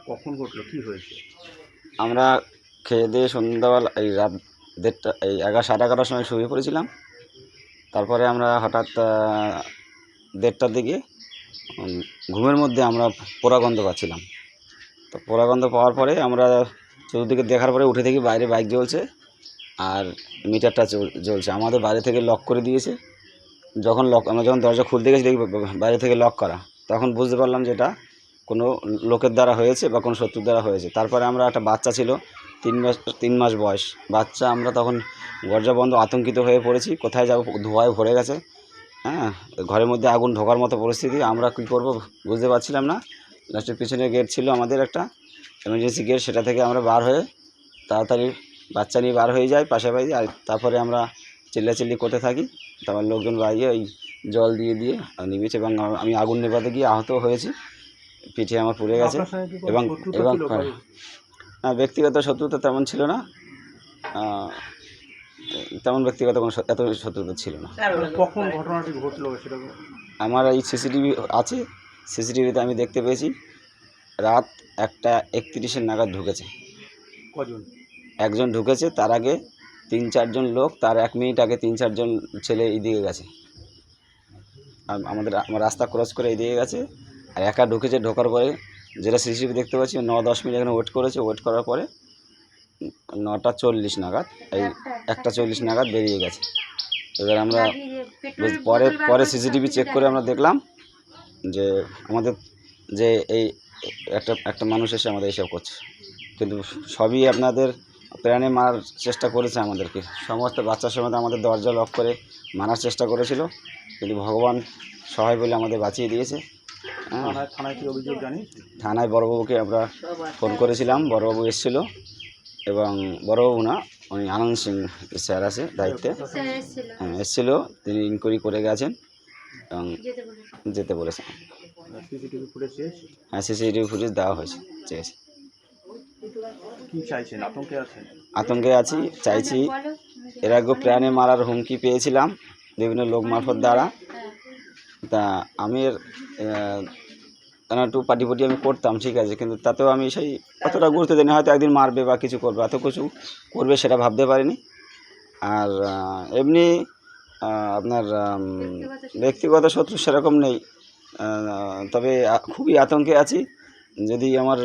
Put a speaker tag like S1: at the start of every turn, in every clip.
S1: কখন ঘটলো, কি হয়েছে?
S2: আমরা খেয়ে দিয়ে সন্ধ্যাবেলা এই রাত 1:30 এই 11:30 সময় শুয়ে পড়েছিলাম। তারপরে আমরা হঠাৎ 1:30টার দিকে ঘুমের মধ্যে আমরা পোড়া গন্ধ পাচ্ছিলাম। তো পোড়া গন্ধ পাওয়ার পরে আমরা চতুর্দিকে দেখার পরে উঠে দেখি বাইরে বাইক জ্বলছে আর মিটারটা জ্বলছে। আমাদের বাইরে থেকে লক করে দিয়েছে। আমরা যখন দরজা খুলতে গেছি দেখি বাইরে থেকে লক করা। তখন বুঝতে পারলাম যে এটা কোনো লোকের দ্বারা হয়েছে বা কোনো শত্রুর দ্বারা হয়েছে। তারপরে আমরা একটা বাচ্চা ছিল 3 মাস বয়স বাচ্চা, আমরা তখন দরজা বন্ধ আতঙ্কিত হয়ে পড়েছি, কোথায় যাব, ধোঁয়ায় ভরে গেছে। হ্যাঁ, ঘরের মধ্যে আগুন ঢোকার মতো পরিস্থিতি, আমরা কী করব বুঝতে পারছিলাম না। লাস্টের পিছনে গেট ছিল আমাদের একটা এমার্জেন্সি গেট, সেটা থেকে আমরা বার হয়ে তাড়াতাড়ি বাচ্চা নিয়ে বার হয়ে যাই পাশাপাশি। আর তারপরে আমরা চিল্লাচিল্লি করতে থাকি। তারপর লোকজন বাইরে ওই জল দিয়ে নিভিয়েছে এবং আমি আগুন নেভাতে গিয়ে আহত হয়েছি, পিঠে আমার পুড়ে গেছে। এবং ব্যক্তিগত শত্রুতা তেমন ছিল না, তেমন ব্যক্তিগত কোনো এত শত্রুতা ছিল না।
S1: কখন ঘটনাটি ঘটলো সেটা?
S2: আমার এই সিসিটিভি আছে, সিসিটিভিতে আমি দেখতে পেয়েছি রাত 1:31 নাগাদ ঢুকেছে।
S1: কজন?
S2: একজন ঢুকেছে, তার আগে 3-4 জন লোক, তার 1 মিনিট আগে 3-4 জন ছেলে এদিকে গেছে। আমার রাস্তা ক্রস করে এদিকে গেছে। আর একা ঢুকেছে, ঢোকার পরে যেটা সিসিটিভি দেখতে পাচ্ছি 9-10 মিনিট এখানে ওয়েট করেছে। ওয়েট করার পরে 9:40 নাগাদ এই 1:40 নাগাদ বেরিয়ে গেছে। এবার আমরা পরে সিসিটিভি চেক করে আমরা দেখলাম যে আমাদের যে এই একটা মানুষ এসে আমাদের এইসব করছে, কিন্তু সবই আপনাদের প্রাণে মারার চেষ্টা করেছে আমাদেরকে। সমস্ত বাচ্চার সমেত আমাদের দরজা লক করে মারার চেষ্টা করেছিল, কিন্তু ভগবান সহায় বলে আমাদের বাঁচিয়ে দিয়েছে।
S1: থানায় কি অভিযোগ জানিস?
S2: থানায় বড়বাবুকে আমরা ফোন করেছিলাম, বড়বাবু এসেছিলো। এবং বড়বাবু না, উনি আনন্দ সিং স্যার আছে দায়িত্বে, হ্যাঁ এসেছিলো। তিনি ইনকোয়ারি করে গেছেন এবং যেতে বলেছেন। হ্যাঁ, সিসিটিভি ফুটেজ দেওয়া হয়েছে, চেয়েছে।
S1: কি চাইছেন? আতঙ্কে আছেন?
S2: আতঙ্কে আছি, চাইছি। এর আগে প্রাণে মারার হুমকি পেয়েছিলাম বিভিন্ন লোক মারফত দ্বারা। তা আমি একটু পাটিপটি আমি করতাম, ঠিক আছে, কিন্তু তাতেও আমি সেই অতটা গুরুত্ব দিইনি। হয়তো একদিন মারবে বা কিছু করবে, এত কিছু করবে সেটা ভাবতে পারিনি। আর এমনি আপনার ব্যক্তিগত শত্রু সেরকম নেই, তবে খুবই আতঙ্কে আছি। যদি আমার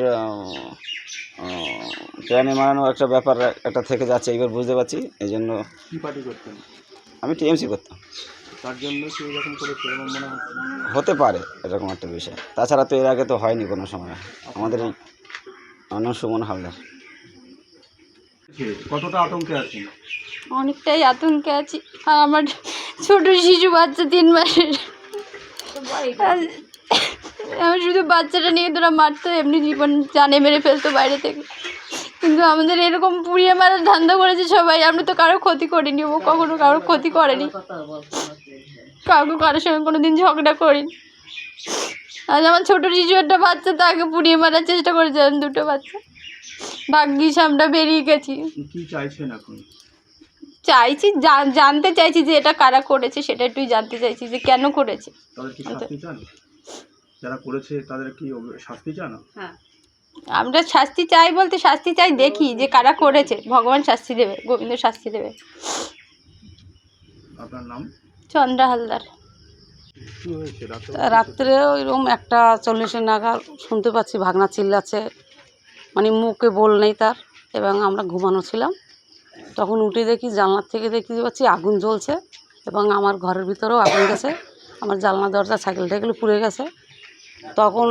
S2: প্রাণে মারানো একটা ব্যাপার একটা থেকে যাচ্ছে, এইবার বুঝতে পারছি। এই জন্য
S1: কী পার্টি করতেন?
S2: আমি টিএমসি করতাম।
S1: তার জন্য কি এরকম করেছে এরকম মনে হচ্ছে?
S2: হতে পারে এরকম একটা বিষয়, তাছাড়া তো এর আগে তো হয়নি কোনো সময়। আমাদের এই সুমন হালদার।
S1: কতটা আতঙ্কে আছেন?
S3: অনেকটাই আতঙ্কে আছি। আর আমার ছোট শিশু বাচ্চা 3 মাসের, আমি শুধু বাচ্চাটা নিয়ে তোরা মারতো, এমনি জীবন জানে মেরে ফেলতো বাইরে থেকে। কিন্তু আমাদের এরকম পুড়িয়ে মারার ধান্দা করেছে সবাই। আমরা তো কারো ক্ষতি করিনি, ও কখনো কারো ক্ষতি করেনি, কারোর সঙ্গে কোনো দিন ঝগড়া করিনি। আজ আমার ছোট শিশু একটা বাচ্চা, তাকে পুড়িয়ে মারার চেষ্টা করেছিলাম, 2টো বাচ্চা। ভাগ্যিস আমরা বেরিয়ে গেছি।
S1: কি চাইছেন এখন?
S3: চাইছি, জানতে চাইছি যে এটা কারা করেছে, সেটা একটু জানতে চাইছি যে কেন করেছে।
S1: তাদের কি শাস্তি চান? যারা করেছে তাদের কি শাস্তি চান?
S3: হ্যাঁ, আমরা শাস্তি চাই বলতে শাস্তি চাই, দেখি যে কারা করেছে, ভগবান শাস্তি দেবে, গোবিন্দ শাস্তি দেবে।
S1: আপনার নাম?
S3: চন্দ্রা হালদার।
S1: কি হয়েছে
S4: রাত্রে? ওইরকম 1:40 নাগাদ শুনতে পাচ্ছি ভাগনা চিল্লাচ্ছে, মানে মুখে বল নেই তার। এবং আমরা ঘুমানো ছিলাম, তখন উঠে দেখি জানলার থেকে দেখতে পাচ্ছি আগুন জ্বলছে এবং আমার ঘরের ভিতরেও আগুন গেছে। আমার জানলা দরজা সাইকেল টাইকেল পুড়ে গেছে। তখন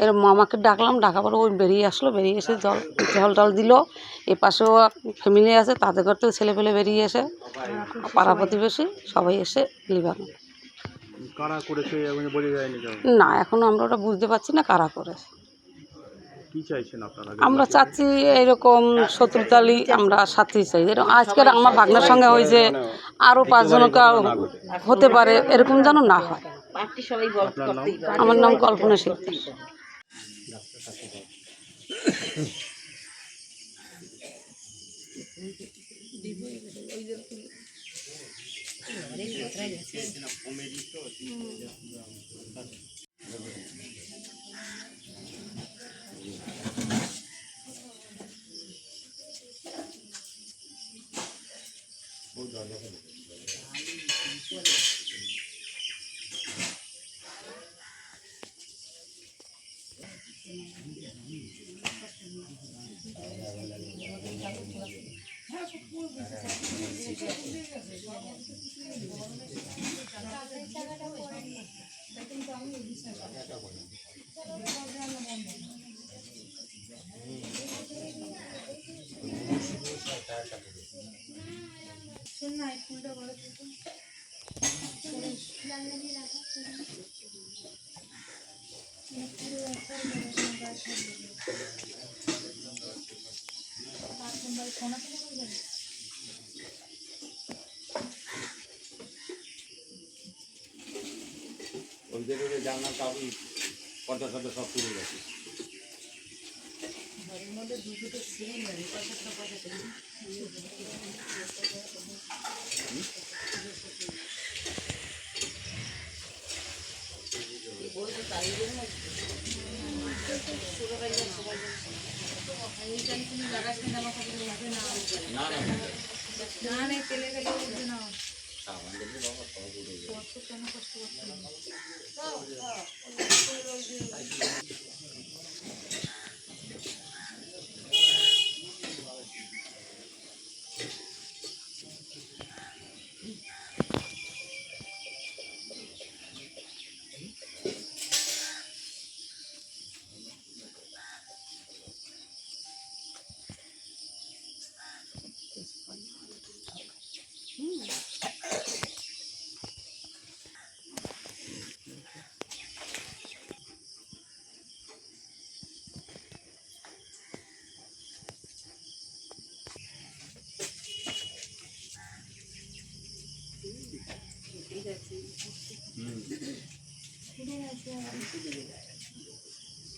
S4: এর মামাকে ডাকলাম, ডাকার পরে ওই বেরিয়ে আসলো, বেরিয়ে এসে জল টল দিল। এপাশেও ফ্যামিলি আছে, তাদের ঘর থেকে ছেলেপেলে বেরিয়ে এসে, পাড়া প্রতিবেশী সবাই এসে লিভানো।
S1: কারা করেছে বোঝা যায়নি?
S4: না, এখনও আমরা ওটা বুঝতে পারছি না কারা করেছে।
S1: কি চাইছেন আপনারা?
S4: আমরা চাচ্ছি এরকম শত্রুতালি আমরা শাস্তি চাই। যেরকম আজকের আমার ভাগনার সঙ্গে ওই যে আরও 5 জনকে হতে পারে, এরকম যেন না হয়। আমার নাম কল্পনা শিকদার।
S2: ওদের জানলাম কাবি পর্দা টর্দা সব পুড়ে গেছে।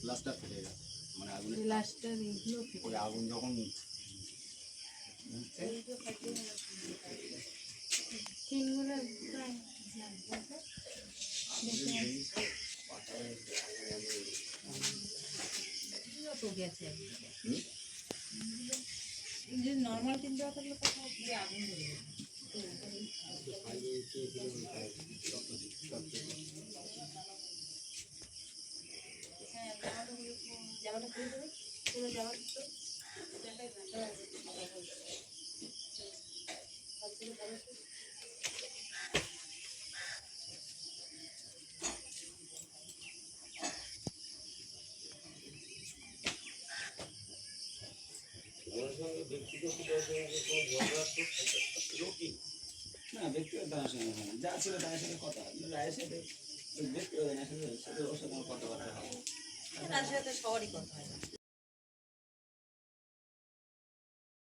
S2: গ্লাসটা ফেটে গেছে, মানে আগুনের ওই আগুন যখন
S5: নর্মাল তিন দেওয়া থাকলে আগুন ধরে জামাটা খুলে দেবে, পুরো জামা
S2: না ব্যক্তিগত তার সঙ্গে হয় না। যা ছিল তার সাথে কথা রায়ের সাথে ব্যক্তিগত ওর সাথে কথা বলা হয়।
S5: তার সাথে সবারই কথা হয়।